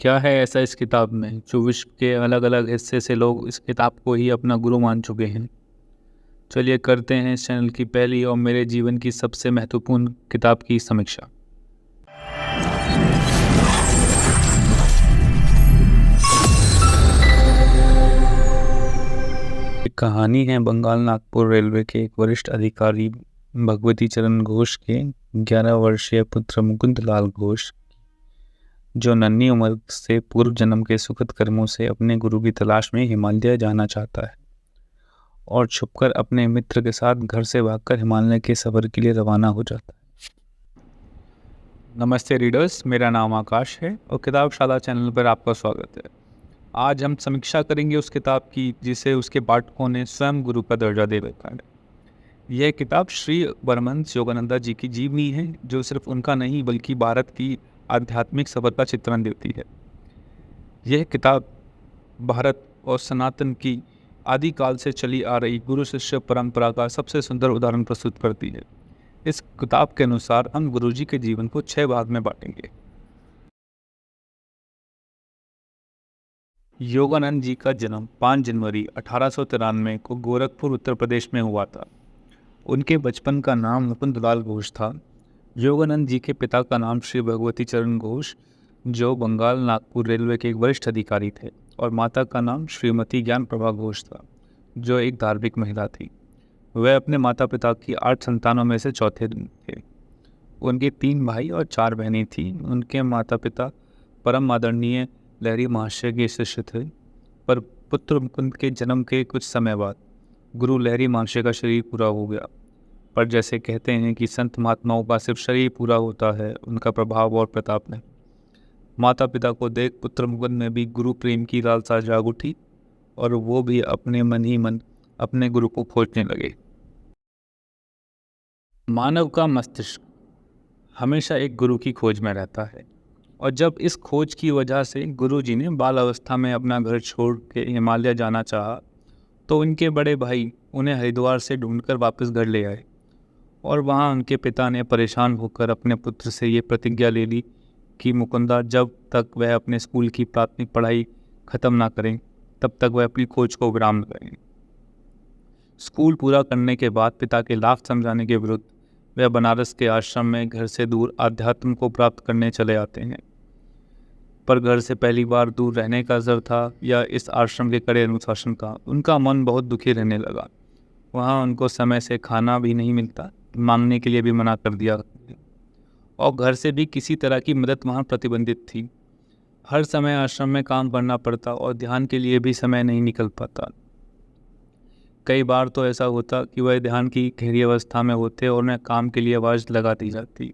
क्या है ऐसा इस किताब में जो विश्व के अलग अलग हिस्से से लोग इस किताब को ही अपना गुरु मान चुके हैं। चलिए करते हैं इस चैनल की पहली और मेरे जीवन की सबसे महत्वपूर्ण किताब की समीक्षा। एक कहानी है बंगाल नागपुर रेलवे के एक वरिष्ठ अधिकारी भगवती चरण घोष के 11 वर्षीय पुत्र मुकुंद लाल घोष, जो नन्ही उम्र से पूर्व जन्म के सुखद कर्मों से अपने गुरु की तलाश में हिमालय जाना चाहता है और छुपकर अपने मित्र के साथ घर से भागकर हिमालय के सफर के लिए रवाना हो जाता है। नमस्ते रीडर्स, मेरा नाम आकाश है और किताबशाला चैनल पर आपका स्वागत है। आज हम समीक्षा करेंगे उस किताब की जिसे उसके पाठकों ने स्वयं गुरु का दर्जा दे रखा है। यह किताब श्री परमहंस योगानंदा जी की जीवनी है, जो सिर्फ उनका नहीं बल्कि भारत की आध्यात्मिक सफर का चित्रण देती है। यह किताब भारत और सनातन की आदिकाल से चली आ रही गुरु शिष्य परंपरा का सबसे सुंदर उदाहरण प्रस्तुत करती है। इस किताब के अनुसार हम गुरुजी के जीवन को 6 भाग में बांटेंगे। योगानंद जी का जन्म 5 जनवरी 1893 को गोरखपुर उत्तर प्रदेश में हुआ था। उनके बचपन का नाम मुकुंद लाल घोष था। योगानंद जी के पिता का नाम श्री भगवती चरण घोष, जो बंगाल नागपुर रेलवे के एक वरिष्ठ अधिकारी थे, और माता का नाम श्रीमती ज्ञान प्रभा घोष था, जो एक धार्मिक महिला थी। वह अपने माता पिता की 8 संतानों में से चौथे थे। उनके 3 भाई और 4 बहनें थीं। उनके माता पिता परम आदरणीय लहरी महाशय के शिष्य थे, पर पुत्र मुकुंद के जन्म के कुछ समय बाद गुरु लहरी महाशय का शरीर पूरा हो गया। पर जैसे कहते हैं कि संत महात्माओं का सिर्फ शरीर पूरा होता है, उनका प्रभाव और प्रताप नहीं। माता पिता को देख पुत्र मुकुंद में भी गुरु प्रेम की लालसा जाग उठी और वो भी अपने मन ही मन अपने गुरु को खोजने लगे। मानव का मस्तिष्क हमेशा एक गुरु की खोज में रहता है, और जब इस खोज की वजह से गुरु जी ने बाल अवस्था में अपना घर छोड़ के हिमालय जाना चाहा, तो उनके बड़े भाई उन्हें हरिद्वार से ढूंढकर वापस घर ले आए। और वहाँ उनके पिता ने परेशान होकर अपने पुत्र से ये प्रतिज्ञा ले ली कि मुकुंदा जब तक वह अपने स्कूल की प्राथमिक पढ़ाई खत्म ना करें, तब तक वह अपनी खोज को विराम न करें। स्कूल पूरा करने के बाद पिता के लाख समझाने के विरुद्ध वह बनारस के आश्रम में घर से दूर आध्यात्म को प्राप्त करने चले आते हैं। पर घर से पहली बार दूर रहने का असर था या इस आश्रम के कड़े अनुशासन का, उनका मन बहुत दुखी रहने लगा। वहाँ उनको समय से खाना भी नहीं मिलता, मांगने के लिए भी मना कर दिया, और घर से भी किसी तरह की मदद वहाँ प्रतिबंधित थी। हर समय आश्रम में काम करना पड़ता और ध्यान के लिए भी समय नहीं निकल पाता। कई बार तो ऐसा होता कि वह ध्यान की गहरी अवस्था में होते और उन्हें काम के लिए आवाज़ लगा दी जाती।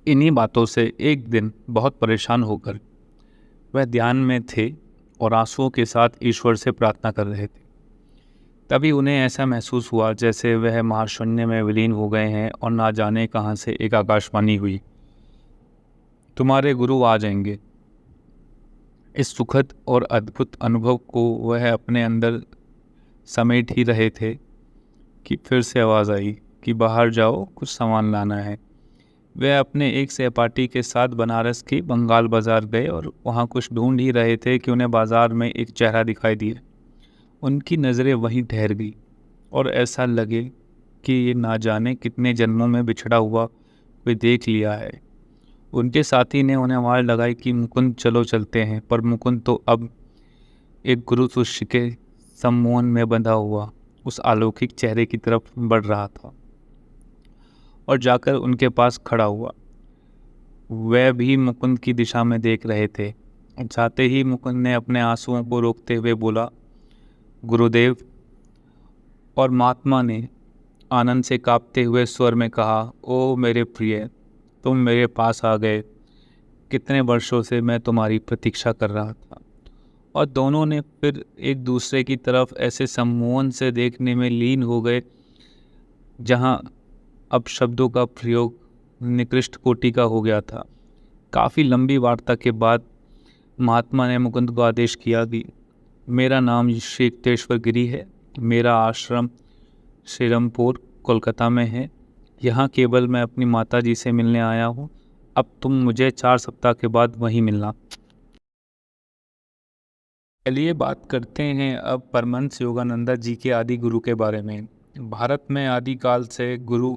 इन्हीं बातों से एक दिन बहुत परेशान होकर वह ध्यान में थे और आंसुओं के साथ ईश्वर से प्रार्थना कर रहे थे। तभी उन्हें ऐसा महसूस हुआ जैसे वह महाशून्य में विलीन हो गए हैं और ना जाने कहाँ से एक आकाशवाणी हुई, तुम्हारे गुरु आ जाएंगे। इस सुखद और अद्भुत अनुभव को वह अपने अंदर समेट ही रहे थे कि फिर से आवाज़ आई कि बाहर जाओ, कुछ सामान लाना है। वे अपने एक सहपाठी के साथ बनारस के बंगाल बाज़ार गए और वहाँ कुछ ढूंढ ही रहे थे कि उन्हें बाज़ार में एक चेहरा दिखाई दिया। उनकी नज़रें वहीं ठहर गई और ऐसा लगे कि ये ना जाने कितने जन्मों में बिछड़ा हुआ वे देख लिया है। उनके साथी ने उन्हें आवाज़ लगाई कि मुकुंद चलो चलते हैं, पर मुकुंद तो अब एक गुरु शिष्य के सम्मोहन में बंधा हुआ उस अलौकिक चेहरे की तरफ बढ़ रहा था और जाकर उनके पास खड़ा हुआ। वह भी मुकुंद की दिशा में देख रहे थे। जाते ही मुकुंद ने अपने आंसुओं को रोकते हुए बोला, गुरुदेव। और महात्मा ने आनंद से कांपते हुए स्वर में कहा, ओ मेरे प्रिय, तुम मेरे पास आ गए। कितने वर्षों से मैं तुम्हारी प्रतीक्षा कर रहा था। और दोनों ने फिर एक दूसरे की तरफ ऐसे सम्मोहन से देखने में लीन हो गए जहां अब शब्दों का प्रयोग निकृष्ट कोटि का हो गया था। काफ़ी लंबी वार्ता के बाद महात्मा ने मुकुंद को आदेश किया कि मेरा नाम श्री युक्तेश्वर गिरी है। मेरा आश्रम श्रीरामपुर कोलकाता में है। यहाँ केवल मैं अपनी माता जी से मिलने आया हूँ। अब तुम मुझे 4 सप्ताह के बाद वहीं मिलना। चलिए बात करते हैं अब परमहंस योगानंदा जी के आदि गुरु के बारे में। भारत में आदिकाल से गुरु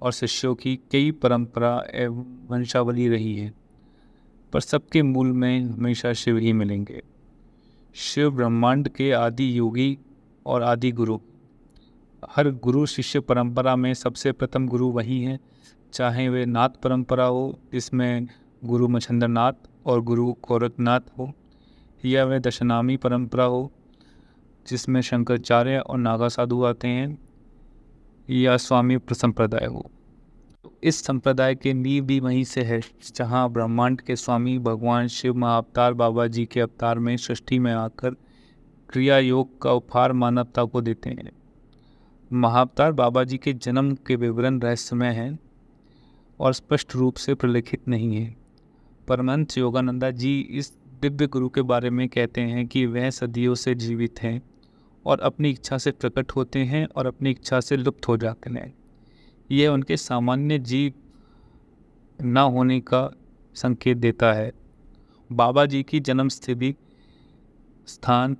और शिष्यों की कई परंपरा एवं वंशावली रही है, पर सबके मूल में हमेशा शिव ही मिलेंगे। शिव ब्रह्मांड के आदि योगी और आदि गुरु। हर गुरु शिष्य परंपरा में सबसे प्रथम गुरु वही हैं, चाहे वे नाथ परंपरा हो जिसमें गुरु मच्छिंद्र नाथ और गुरु गोरखनाथ हो, या वह दशनामी परंपरा हो जिसमें शंकराचार्य और नागा साधु आते हैं, या स्वामी संप्रदाय हो। इस संप्रदाय के नींव भी वहीं से है जहाँ ब्रह्मांड के स्वामी भगवान शिव महाअवतार बाबा जी के अवतार में सृष्टि में आकर क्रिया योग का उपहार मानवता को देते हैं। महाअवतार बाबा जी के जन्म के विवरण रहस्यमय हैं और स्पष्ट रूप से प्रलेखित नहीं है। परमहंस योगानंदा जी इस दिव्य गुरु के बारे में कहते हैं कि वह सदियों से जीवित हैं और अपनी इच्छा से प्रकट होते हैं और अपनी इच्छा से लुप्त हो जाते हैं। यह उनके सामान्य जीव न होने का संकेत देता है। बाबा जी की जन्म स्थिति, स्थान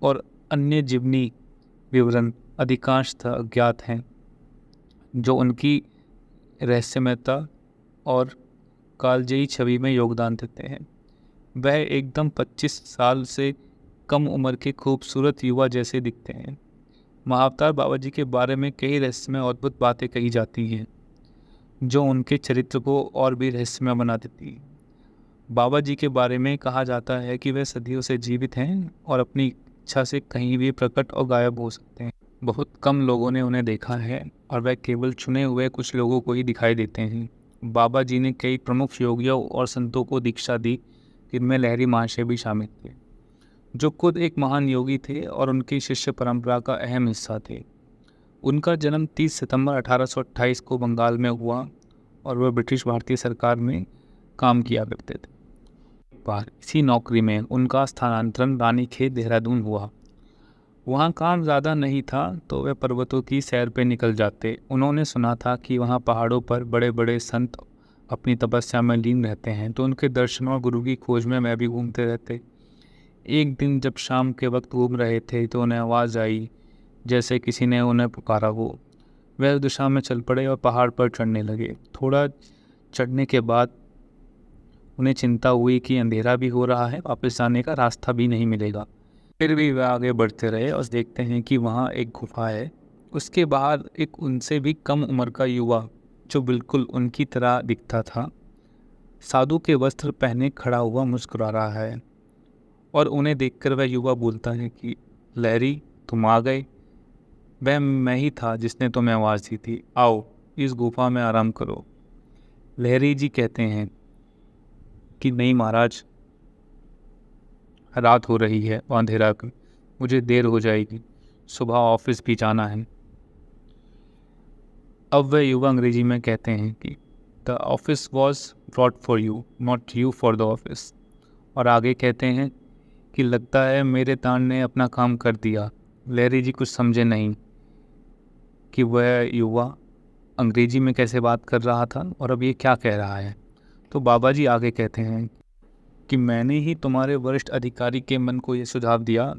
और अन्य जीवनी विवरण अधिकांशतः अज्ञात हैं, जो उनकी रहस्यमयता और कालजयी छवि में योगदान देते हैं। वह एकदम 25 साल से कम उम्र के खूबसूरत युवा जैसे दिखते हैं। महाअवतार बाबा जी के बारे में कई रहस्यमय और अद्भुत बातें कही जाती हैं, जो उनके चरित्र को और भी रहस्यमय बना देती है। बाबा जी के बारे में कहा जाता है कि वे सदियों से जीवित हैं और अपनी इच्छा से कहीं भी प्रकट और गायब हो सकते हैं। बहुत कम लोगों ने उन्हें देखा है और वह केवल चुने हुए कुछ लोगों को ही दिखाई देते हैं। बाबा जी ने कई प्रमुख योगियों और संतों को दीक्षा दी, जिनमें लहरी महाशय भी शामिल थे, जो खुद एक महान योगी थे और उनकी शिष्य परंपरा का अहम हिस्सा थे। उनका जन्म 30 सितंबर 1828 को बंगाल में हुआ और वह ब्रिटिश भारतीय सरकार में काम किया करते थे। एक बार इसी नौकरी में उनका स्थानांतरण रानीखेत देहरादून हुआ। वहाँ काम ज़्यादा नहीं था तो वे पर्वतों की सैर पे निकल जाते। उन्होंने सुना था कि वहाँ पहाड़ों पर बड़े बड़े संत अपनी तपस्या में लीन रहते हैं, तो उनके दर्शन और गुरु की खोज में मैं भी घूमते रहते। एक दिन जब शाम के वक्त घूम रहे थे तो उन्हें आवाज़ आई जैसे किसी ने उन्हें पुकारा हो। वह उस दिशा में चल पड़े और पहाड़ पर चढ़ने लगे। थोड़ा चढ़ने के बाद उन्हें चिंता हुई कि अंधेरा भी हो रहा है, वापस जाने का रास्ता भी नहीं मिलेगा। फिर भी वह आगे बढ़ते रहे और देखते हैं कि वहाँ एक गुफा है। उसके बाहर एक उनसे भी कम उम्र का युवा, जो बिल्कुल उनकी तरह दिखता था, साधु के वस्त्र पहने खड़ा हुआ मुस्कुरा रहा है। और उन्हें देखकर वह युवा बोलता है कि लहरी, तुम आ गए। वह मैं ही था जिसने तुम्हें आवाज़ दी थी। आओ इस गुफा में आराम करो। लहरी जी कहते हैं कि नहीं महाराज, रात हो रही है और अंधेरा कर, मुझे देर हो जाएगी, सुबह ऑफिस भी जाना है। अब वह युवा अंग्रेजी में कहते हैं कि the office was brought for you, not you for the office. और आगे कहते हैं कि लगता है मेरे तान ने अपना काम कर दिया। लहरी जी कुछ समझे नहीं कि वह युवा अंग्रेजी में कैसे बात कर रहा था और अब ये क्या कह रहा है। तो बाबा जी आगे कहते हैं कि मैंने ही तुम्हारे वरिष्ठ अधिकारी के मन को ये सुझाव दिया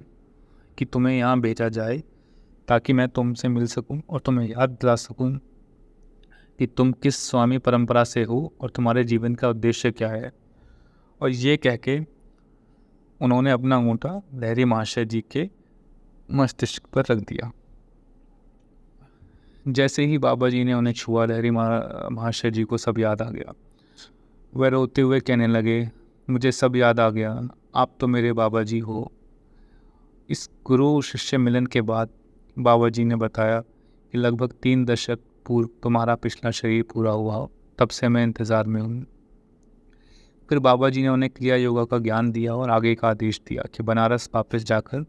कि तुम्हें यहाँ भेजा जाए ताकि मैं तुमसे मिल सकूं और तुम्हें याद दिला सकूं कि तुम किस स्वामी परंपरा से हो और तुम्हारे जीवन का उद्देश्य क्या है। और ये कह के उन्होंने अपना अंगूठा लहरी महाशय जी के मस्तिष्क पर रख दिया। जैसे ही बाबा जी ने उन्हें छुआ, लहरी महाशय जी को सब याद आ गया। वह रोते हुए कहने लगे, मुझे सब याद आ गया, आप तो मेरे बाबा जी हो। इस गुरु शिष्य मिलन के बाद बाबा जी ने बताया कि लगभग 3 दशक पूर्व तुम्हारा पिछला शरीर पूरा हुआ, तब से मैं इंतज़ार में हूँ। फिर बाबा जी ने उन्हें क्रिया योगा का ज्ञान दिया और आगे का आदेश दिया कि बनारस वापस जाकर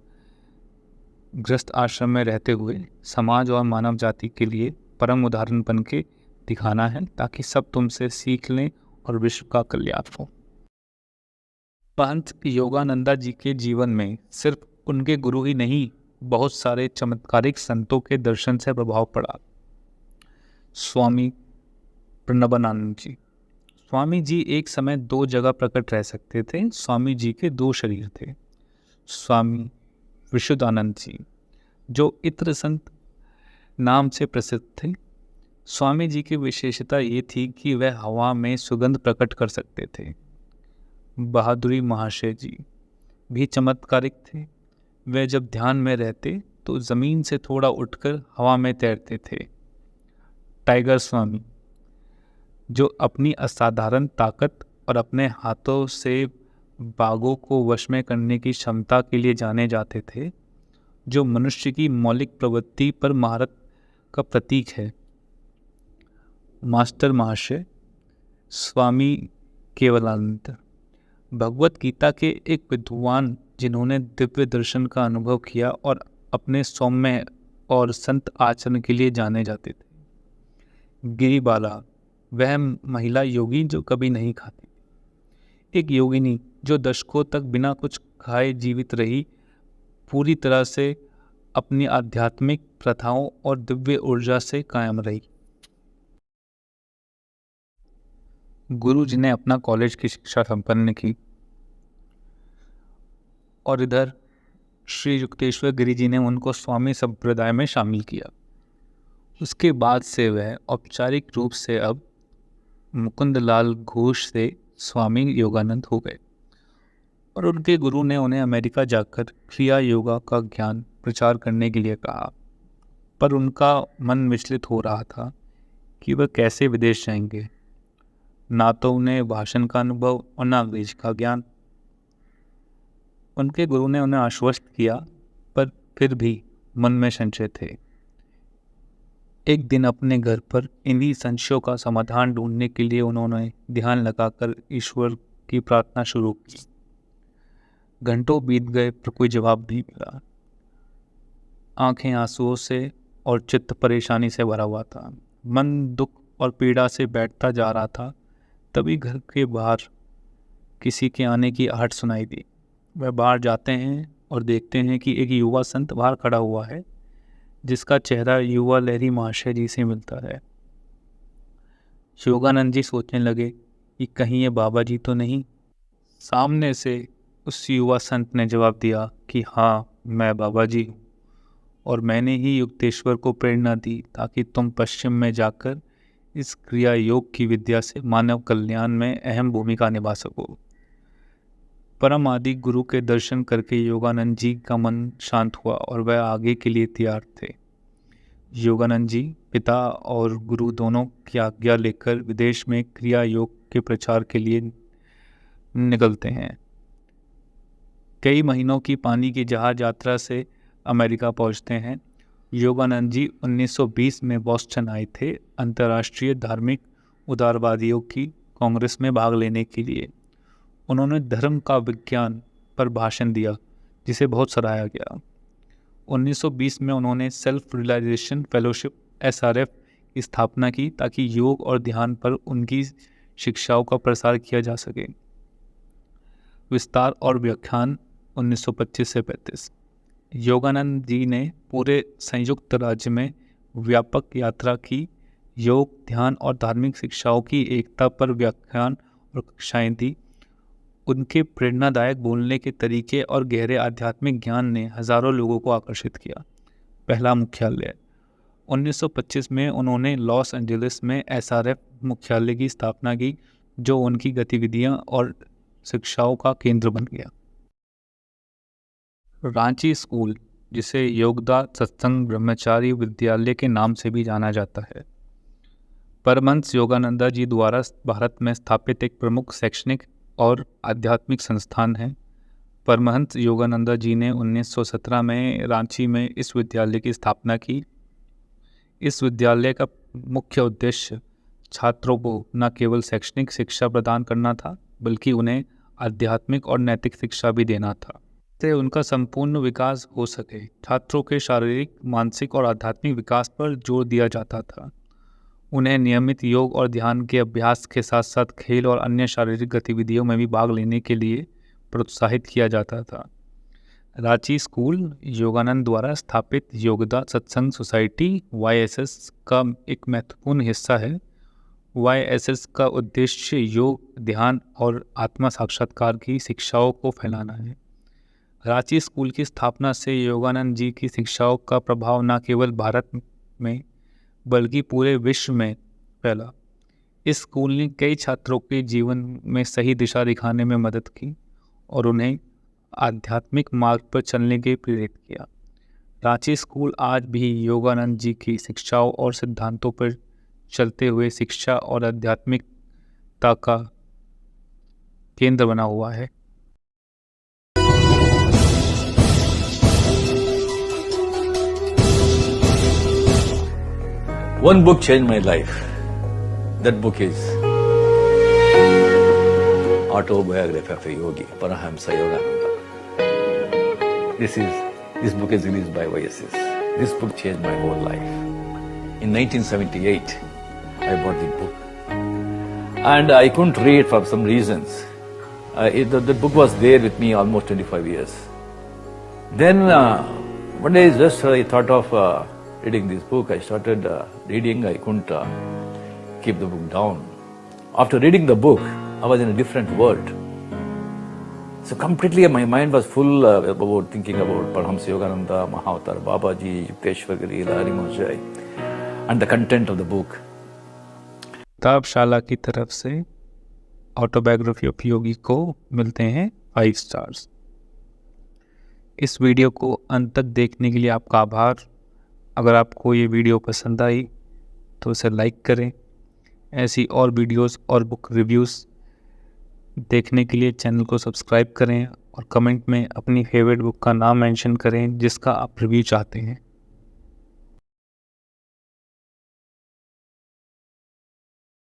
गृहस्थ आश्रम में रहते हुए समाज और मानव जाति के लिए परम उदाहरण बन के दिखाना है, ताकि सब तुमसे सीख लें और विश्व का कल्याण हो। पंत योगानंदा जी के जीवन में सिर्फ उनके गुरु ही नहीं, बहुत सारे चमत्कारिक संतों के दर्शन से प्रभाव पड़ा। स्वामी प्रणबानंद जी, स्वामी जी एक समय दो जगह प्रकट रह सकते थे। स्वामी जी के दो शरीर थे। स्वामी विशुद्धानंद जी, जो इत्र संत नाम से प्रसिद्ध थे। स्वामी जी की विशेषता ये थी कि वह हवा में सुगंध प्रकट कर सकते थे। बहादुरी महाशय जी भी चमत्कारिक थे। वे जब ध्यान में रहते तो जमीन से थोड़ा उठकर हवा में तैरते थे। टाइगर स्वामी, जो अपनी असाधारण ताकत और अपने हाथों से बाघों को वश में करने की क्षमता के लिए जाने जाते थे, जो मनुष्य की मौलिक प्रवृत्ति पर महारत का प्रतीक है। मास्टर महाशय स्वामी केवलानंद, भगवत गीता के एक विद्वान जिन्होंने दिव्य दर्शन का अनुभव किया और अपने सौम्य और संत आचरण के लिए जाने जाते थे। गिरिबाला, वह महिला योगी जो कभी नहीं खाती, एक योगिनी जो दशकों तक बिना कुछ खाए जीवित रही, पूरी तरह से अपनी आध्यात्मिक प्रथाओं और दिव्य ऊर्जा से कायम रही। गुरु जी ने अपना कॉलेज की शिक्षा संपन्न की और इधर श्री युक्तेश्वर गिरि जी ने उनको स्वामी संप्रदाय में शामिल किया। उसके बाद से वह औपचारिक रूप से अब मुकुंदलाल घोष से स्वामी योगानंद हो गए और उनके गुरु ने उन्हें अमेरिका जाकर क्रिया योगा का ज्ञान प्रचार करने के लिए कहा, पर उनका मन विचलित हो रहा था कि वह कैसे विदेश जाएंगे। ना तो उन्हें भाषण का अनुभव और ना अंग्रेजी का ज्ञान। उनके गुरु ने उन्हें आश्वस्त किया, पर फिर भी मन में संशय थे। एक दिन अपने घर पर इन्हीं संशयों का समाधान ढूंढने के लिए उन्होंने ध्यान लगाकर ईश्वर की प्रार्थना शुरू की। घंटों बीत गए पर कोई जवाब नहीं मिला। आंखें आंसुओं से और चित्त परेशानी से भरा हुआ था। मन दुख और पीड़ा से बैठता जा रहा था। तभी घर के बाहर किसी के आने की आहट सुनाई दी। वह बाहर जाते हैं और देखते हैं कि एक युवा संत बाहर खड़ा हुआ है, जिसका चेहरा युवा लहरी महाशय जी से मिलता है। योगानंद जी सोचने लगे कि कहीं ये बाबा जी तो नहीं। सामने से उस युवा संत ने जवाब दिया कि हाँ, मैं बाबा जी हूँ और मैंने ही युक्तेश्वर को प्रेरणा दी ताकि तुम पश्चिम में जाकर इस क्रिया योग की विद्या से मानव कल्याण में अहम भूमिका निभा सको। परम आदि गुरु के दर्शन करके योगानंद जी का मन शांत हुआ और वह आगे के लिए तैयार थे। योगानंद जी पिता और गुरु दोनों की आज्ञा लेकर विदेश में क्रिया योग के प्रचार के लिए निकलते हैं। कई महीनों की पानी की जहाज यात्रा से अमेरिका पहुंचते हैं। योगानंद जी 1920 में बॉस्टन आए थे अंतर्राष्ट्रीय धार्मिक उदारवादियों की कांग्रेस में भाग लेने के लिए। उन्होंने धर्म का विज्ञान पर भाषण दिया, जिसे बहुत सराहा गया। 1920 में उन्होंने सेल्फ रियलाइजेशन फेलोशिप SRF की स्थापना की ताकि योग और ध्यान पर उनकी शिक्षाओं का प्रसार किया जा सके। विस्तार और व्याख्यान 1925 से 35। योगानंद जी ने पूरे संयुक्त राज्य में व्यापक यात्रा की। योग, ध्यान और धार्मिक शिक्षाओं की एकता पर व्याख्यान और कक्षाएं दी। उनके प्रेरणादायक बोलने के तरीके और गहरे आध्यात्मिक ज्ञान ने हजारों लोगों को आकर्षित किया। पहला मुख्यालय 1925 में उन्होंने लॉस एंजलिस में SRF मुख्यालय की स्थापना की, जो उनकी गतिविधियां और शिक्षाओं का केंद्र बन गया। रांची स्कूल, जिसे योगदा सत्संग ब्रह्मचारी विद्यालय के नाम से भी जाना जाता है, परमहंस योगानंदा जी द्वारा भारत में स्थापित एक प्रमुख शैक्षणिक और आध्यात्मिक संस्थान है। परमहंस योगानंदा जी ने 1917 में रांची में इस विद्यालय की स्थापना की। इस विद्यालय का मुख्य उद्देश्य छात्रों को न केवल शैक्षणिक शिक्षा प्रदान करना था, बल्कि उन्हें आध्यात्मिक और नैतिक शिक्षा भी देना था, जिससे उनका संपूर्ण विकास हो सके। छात्रों के शारीरिक, मानसिक और आध्यात्मिक विकास पर जोर दिया जाता था। उन्हें नियमित योग और ध्यान के अभ्यास के साथ साथ खेल और अन्य शारीरिक गतिविधियों में भी भाग लेने के लिए प्रोत्साहित किया जाता था। रांची स्कूल योगानंद द्वारा स्थापित योगदा सत्संग सोसाइटी YSS का एक महत्वपूर्ण हिस्सा है। YSS का उद्देश्य योग, ध्यान और आत्मा साक्षात्कार की शिक्षाओं को फैलाना है। रांची स्कूल की स्थापना से योगानंद जी की शिक्षाओं का प्रभाव न केवल भारत में बल्कि पूरे विश्व में फैला। इस स्कूल ने कई छात्रों के जीवन में सही दिशा दिखाने में मदद की और उन्हें आध्यात्मिक मार्ग पर चलने के प्रेरित किया। रांची स्कूल आज भी योगानंद जी की शिक्षाओं और सिद्धांतों पर चलते हुए शिक्षा और आध्यात्मिकता का केंद्र बना हुआ है। One book changed my life. That book is Autobiography of a Yogi, Paramahamsa Yogananda. This book is released by YSS. This book changed my whole life. In 1978, I bought the book, and I couldn't read for some reasons. The book was there with me almost 25 years. Then one day, just I thought of reading this book. I started reading. I couldn't keep the book down. After reading the book, I was in a different world. So completely my mind was full about thinking about Paramahamsa Yogananda, Mahavatar Babaji, Yukteswar Giri, Lahari Mahasaya, and the content of the book. किताबशाला की तरफ से autobiography of योगी को मिलते हैं 5 stars. इस video को अंत तक देखने के लिए आपका आभार। अगर आपको ये वीडियो पसंद आई तो इसे लाइक करें। ऐसी और वीडियोस और बुक रिव्यूज़ देखने के लिए चैनल को सब्सक्राइब करें और कमेंट में अपनी फेवरेट बुक का नाम मेंशन करें जिसका आप रिव्यू चाहते हैं।